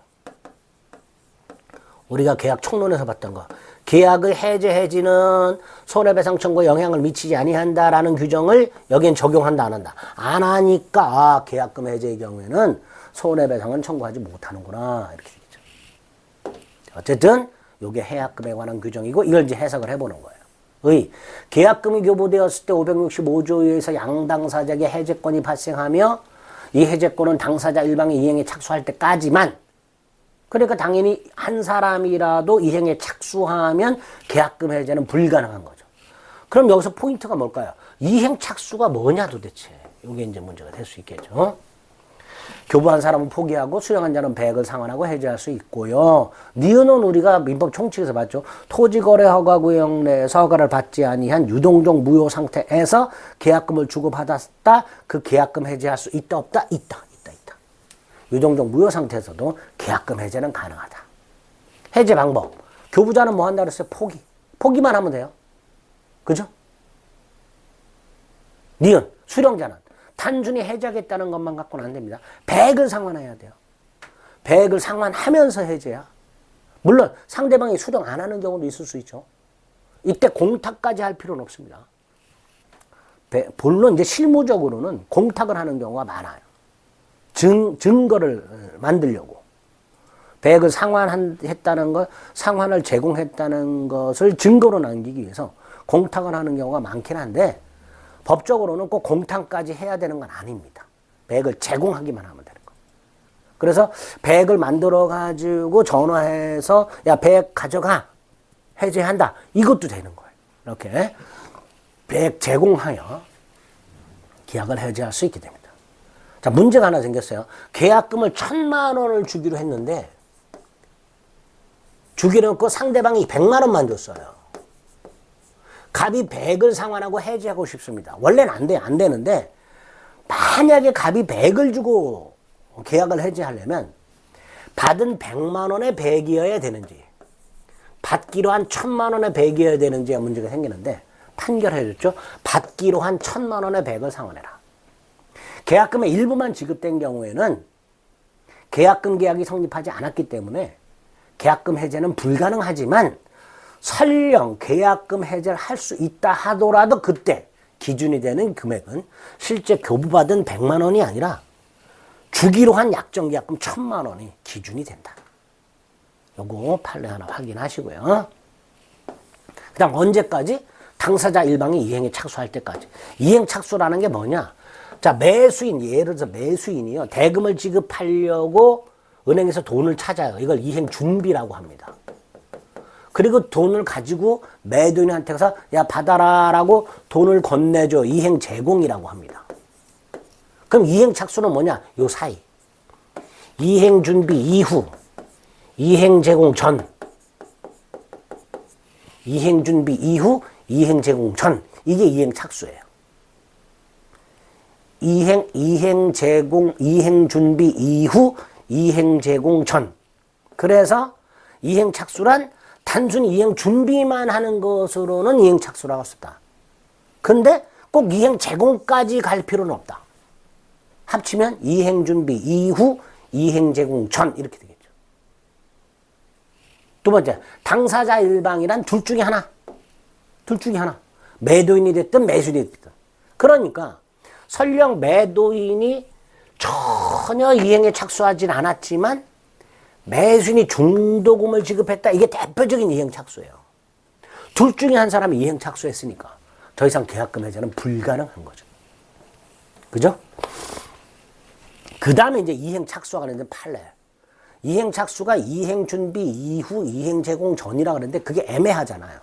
우리가 계약 총론에서 봤던 거. 계약의 해지는 손해배상 청구에 영향을 미치지 아니한다라는 규정을 여기엔 적용한다 안 한다. 안 하니까 계약금 해제의 경우에는 손해배상은 청구하지 못하는구나 이렇게 되겠죠. 어쨌든 이게 해약금에 관한 규정이고 이걸 이제 해석을 해보는 거예요. 계약금이 교부되었을 때 565조에 의해서 양당사자에게 해제권이 발생하며 이 해제권은 당사자 일방의 이행에 착수할 때까지만 그러니까 당연히 한 사람이라도 이행에 착수하면 계약금 해제는 불가능한 거죠. 그럼 여기서 포인트가 뭘까요? 이행 착수가 뭐냐 도대체. 이게 이제 문제가 될 수 있겠죠. 교부한 사람은 포기하고 수령한 자는 배액을 상환하고 해제할 수 있고요. 니은은 우리가 민법 총칙에서 봤죠. 토지거래허가구역 내에서 허가를 받지 아니한 유동종 무효 상태에서 계약금을 주고받았다. 그 계약금 해제할 수 있다 없다? 있다. 유동종 무효 상태에서도 계약금 해제는 가능하다. 해제 방법. 교부자는 뭐 한다 그랬어요? 포기. 포기만 하면 돼요. 그죠? 니은. 수령자는 단순히 해제하겠다는 것만 갖고는 안 됩니다. 배액을 상환해야 돼요. 배액을 상환하면서 해제야. 물론 상대방이 수령 안 하는 경우도 있을 수 있죠. 이때 공탁까지 할 필요는 없습니다. 물론 이제 실무적으로는 공탁을 하는 경우가 많아요. 증거를 만들려고. 배액을 상환했다는 것, 상환을 제공했다는 것을 증거로 남기기 위해서 공탁을 하는 경우가 많긴 한데 법적으로는 꼭 공탁까지 해야 되는 건 아닙니다. 배액을 제공하기만 하면 되는 거. 그래서 배액을 만들어가지고 전화해서 야, 배액 가져가. 해제한다. 이것도 되는 거예요. 이렇게 배액 제공하여 계약을 해제할 수 있게 됩니다. 자, 문제가 하나 생겼어요. 계약금을 1,000만 원을 주기로 했는데 주기로 했고 상대방이 100만 원만 줬어요. 갑이 100을 상환하고 해지하고 싶습니다. 원래는 안 되는데 만약에 갑이 100을 주고 계약을 해지하려면 받은 100만 원의 100이어야 되는지 받기로 한 1,000만 원의 100이어야 되는지가 문제가 생기는데 판결해줬죠. 받기로 한 1,000만 원의 100을 상환해라. 계약금의 일부만 지급된 경우에는 계약금 계약이 성립하지 않았기 때문에 계약금 해제는 불가능하지만 설령 계약금 해제를 할 수 있다 하더라도 그때 기준이 되는 금액은 실제 교부받은 100만 원이 아니라 주기로 한 약정계약금 1,000만 원이 기준이 된다. 요거 판례 하나 확인하시고요. 그 다음 언제까지? 당사자 일방이 이행에 착수할 때까지. 이행 착수라는 게 뭐냐? 자, 매수인, 예를 들어서 매수인이요. 대금을 지급하려고 은행에서 돈을 찾아요. 이걸 이행 준비라고 합니다. 그리고 돈을 가지고 매도인한테 가서 야 받아라 라고 돈을 건네줘. 이행 제공이라고 합니다. 그럼 이행 착수는 뭐냐? 요 사이. 이행 준비 이후, 이행 제공 전. 이행 준비 이후, 이행 제공 전. 이게 이행 착수예요. 이행 제공, 이행 준비 이후, 이행 제공 전. 그래서 이행 착수란 단순히 이행 준비만 하는 것으로는 이행 착수라고 썼다. 근데 꼭 이행 제공까지 갈 필요는 없다. 합치면 이행 준비 이후, 이행 제공 전 이렇게 되겠죠. 두 번째, 당사자 일방이란 둘 중에 하나. 둘 중에 하나. 매도인이 됐든 매수인이 됐든. 그러니까 설령 매도인이 전혀 이행에 착수하진 않았지만 매수인이 중도금을 지급했다. 이게 대표적인 이행 착수예요. 둘 중에 한 사람이 이행 착수했으니까 더 이상 계약금 해제는 불가능한 거죠. 그죠? 그 다음에 이제 이행 착수가 관련된 판례. 이행 착수가 이행 준비 이후 이행 제공 전이라 그러는데 그게 애매하잖아요.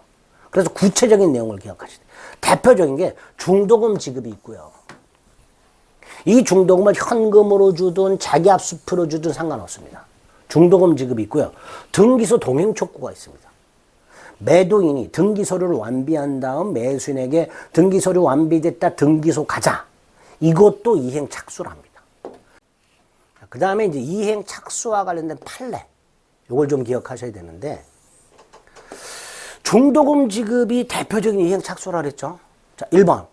그래서 구체적인 내용을 기억하시죠. 대표적인 게 중도금 지급이 있고요. 이 중도금을 현금으로 주든 자기압수표로 주든 상관없습니다. 중도금 지급이 있고요. 등기소 동행 촉구가 있습니다. 매도인이 등기서류를 완비한 다음 매수인에게 등기서류 완비됐다 등기소 가자. 이것도 이행 착수랍니다. 그 다음에 이제 이행 착수와 관련된 판례. 이걸 좀 기억하셔야 되는데 중도금 지급이 대표적인 이행 착수라 그랬죠. 자, 1번.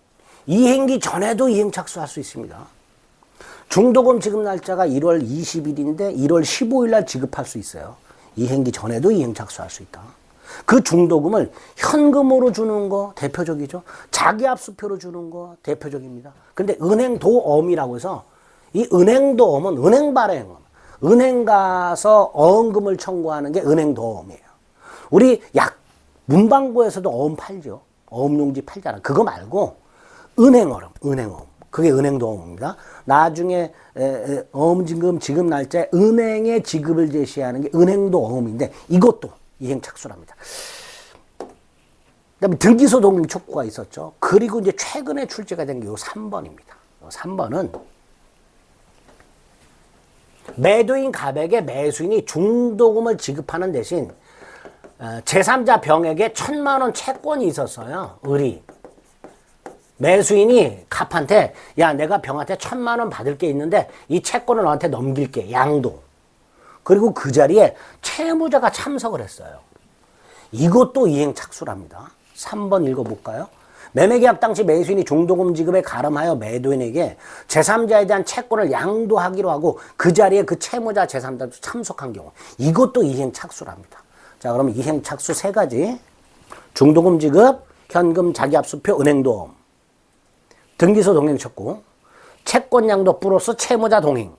이행기 전에도 이행 착수할 수 있습니다. 중도금 지급 날짜가 1월 20일인데 1월 15일 날 지급할 수 있어요. 이행기 전에도 이행 착수할 수 있다. 그 중도금을 현금으로 주는 거 대표적이죠. 자기압수표로 주는 거 대표적입니다. 근데 은행도엄이라고 해서 이 은행도엄은 은행 발행, 은행 가서 어음금을 청구하는 게 은행도엄이에요. 우리 문방구에서도 어음 팔죠. 어음용지 팔잖아. 그거 말고 은행어음, 은행어음. 그게 은행도엄입니다. 나중에 어음지급 지급 날짜에 은행에 지급을 제시하는 게 은행도엄인데 이것도 이행착수랍니다. 그다음에 등기소 동행 촉구가 있었죠. 그리고 이제 최근에 출제가 된 게 요 3번입니다. 3번은 매도인 갑에게 매수인이 중도금을 지급하는 대신 제3자 병에게 1,000만 원 채권이 있었어요. 을이. 매수인이 갑한테 야 내가 병한테 1,000만 원 받을 게 있는데 이 채권을 너한테 넘길게. 양도. 그리고 그 자리에 채무자가 참석을 했어요. 이것도 이행착수랍니다. 3번 읽어볼까요? 매매계약 당시 매수인이 중도금 지급에 가름하여 매도인에게 제3자에 대한 채권을 양도하기로 하고 그 자리에 그 채무자 제3자도 참석한 경우 이것도 이행착수랍니다. 자, 그러면 이행착수 세 가지. 중도금 지급, 현금 자기압수표, 은행도엄, 등기소 동행 촉구, 채권 양도 플러스 채무자 동행.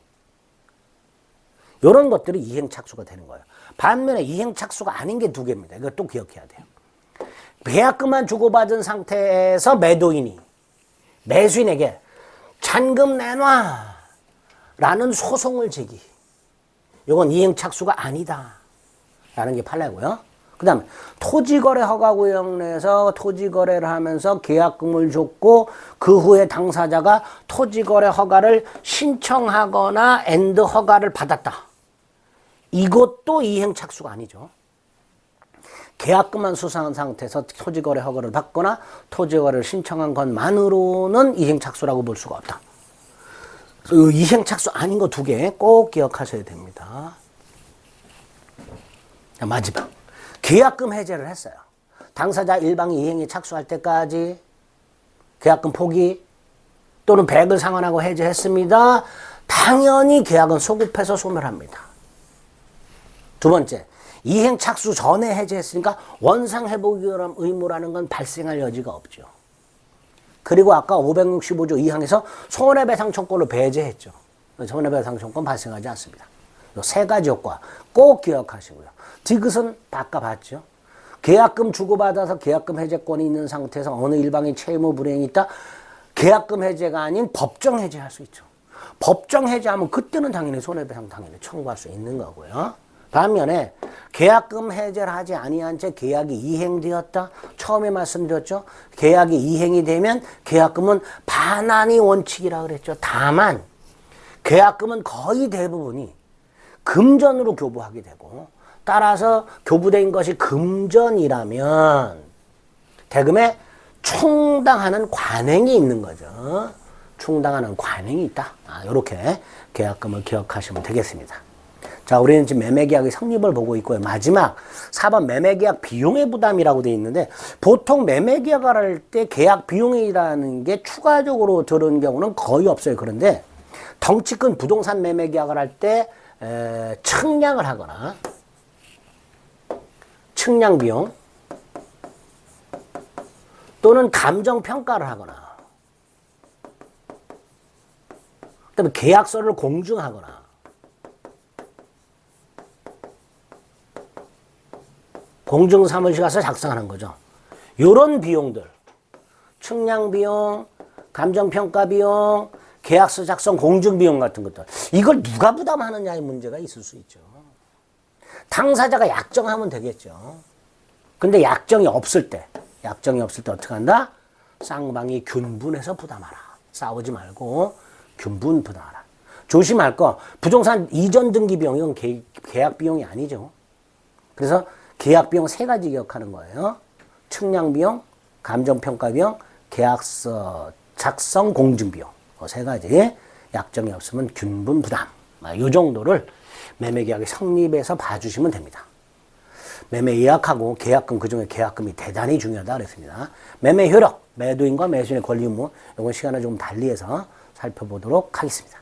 이런 것들이 이행착수가 되는 거예요. 반면에 이행착수가 아닌 게 두 개입니다. 이거 또 기억해야 돼요. 계약금만 주고받은 상태에서 매도인이 매수인에게 잔금 내놔 라는 소송을 제기. 이건 이행착수가 아니다 라는 게 판례고요. 그 다음에 토지거래 허가구역 내에서 토지거래를 하면서 계약금을 줬고 그 후에 당사자가 토지거래 허가를 신청하거나 엔드 허가를 받았다. 이것도 이행착수가 아니죠. 계약금만 수사한 상태에서 토지거래 허가를 받거나 토지거래를 신청한 것만으로는 이행착수라고 볼 수가 없다. 이행착수 아닌 거 두 개 꼭 기억하셔야 됩니다. 자, 마지막. 계약금 해제를 했어요. 당사자 일방이 이행에 착수할 때까지 계약금 포기 또는 배액을 상환하고 해제했습니다. 당연히 계약은 소급해서 소멸합니다. 두 번째, 이행 착수 전에 해제했으니까 원상 회복 의무라는 건 발생할 여지가 없죠. 그리고 아까 565조 2항에서 손해배상 청구를 배제했죠. 손해배상청권 발생하지 않습니다. 이 세 가지 효과 꼭 기억하시고요. 디귿은 아까 봤죠. 계약금 주고받아서 계약금 해제권이 있는 상태에서 어느 일방의 채무 불이행이 있다. 계약금 해제가 아닌 법정 해제할 수 있죠. 법정 해제하면 그때는 당연히 손해배상 당연히 청구할 수 있는 거고요. 반면에 계약금 해제를 하지 아니한 채 계약이 이행되었다. 처음에 말씀드렸죠. 계약이 이행이 되면 계약금은 반환이 원칙이라 그랬죠. 다만 계약금은 거의 대부분이 금전으로 교부하게 되고 따라서 교부된 것이 금전이라면 대금에 충당하는 관행이 있는 거죠. 충당하는 관행이 있다. 이렇게 계약금을 기억하시면 되겠습니다. 자, 우리는 지금 매매계약의 성립을 보고 있고요. 마지막 4번 매매계약 비용의 부담이라고 되어 있는데 보통 매매계약을 할 때 계약 비용이라는 게 추가적으로 들은 경우는 거의 없어요. 그런데 덩치 큰 부동산 매매계약을 할 때 측량을 하거나 측량 비용 또는 감정평가를 하거나 그다음에 계약서를 공증하거나 공증사무실 가서 작성하는 거죠. 이런 비용들 측량 비용, 감정평가 비용, 계약서 작성 공증 비용 같은 것들 이걸 누가 부담하느냐의 문제가 있을 수 있죠. 당사자가 약정하면 되겠죠. 근데 약정이 없을 때 어떻게 한다? 쌍방이 균분해서 부담하라. 싸우지 말고 균분 부담하라. 조심할 거 부동산 이전 등기 비용 이건 계약 비용이 아니죠. 그래서 계약 비용 세 가지 기억하는 거예요. 측량 비용, 감정평가 비용, 계약서 작성 공증 비용 세 가지. 약정이 없으면 균분 부담. 이 정도를 매매계약의 성립에서 봐주시면 됩니다. 매매 예약하고 계약금 그중에 계약금이 대단히 중요하다 그랬습니다. 매매 효력, 매도인과 매수인의 권리 의무 이건 시간을 좀 달리해서 살펴보도록 하겠습니다.